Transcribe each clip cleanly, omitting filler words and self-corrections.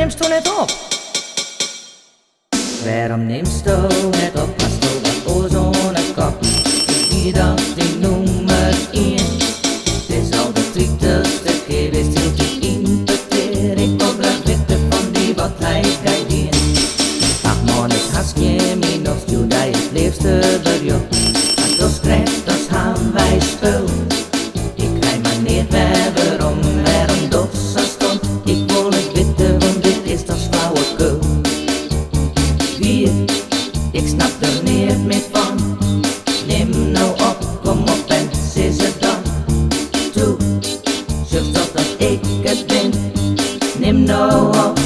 neemst du net op? Waarom neemst du net op als du wat oor zo'n kop? Die dag die nummer 1. Het is al de 30ste keer is heel die impeteer. Ik wil graag weten van die wat hij die. Ach man, ik haast je me nog stuur dat je het liefste bij jou. Want dus krijgt ons gaan wij spul. Ik krijg maar niet meer waarom dat zo stond. Ik wil het weten, want dit is toch flauwekul. Wie, ik snap er niet meer van. Neem nou op, kom op en zeg ze dan. Toe, zeg toch dat ik het ben. Neem nou op,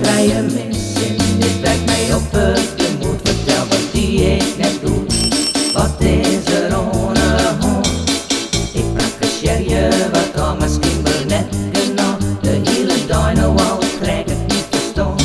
krijg je mis in. Dit brengt mij op het gemoed. Vertel wat die ik net doe. Wat is er ohne hond? Ik praktiseer je wat al, misschien wel net genau. De hele dag nou al, ik krijg het niet verstaan.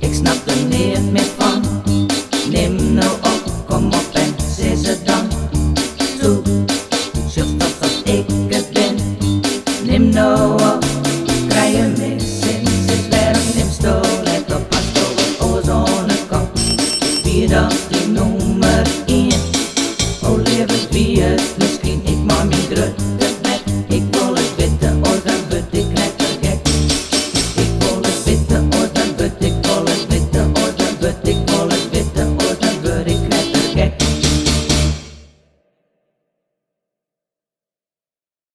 Ik snap er niet meer van. Neem nou op, kom op en zeg ze dan. Toe, zeg toch dat ik het ben. Neem nou op, krijg je mis in. Zit waarom neemst du net op als du wat oor zo'n kop? Wie dat die nummer 1. Oh leven wie het, misschien ik maar mijn druk.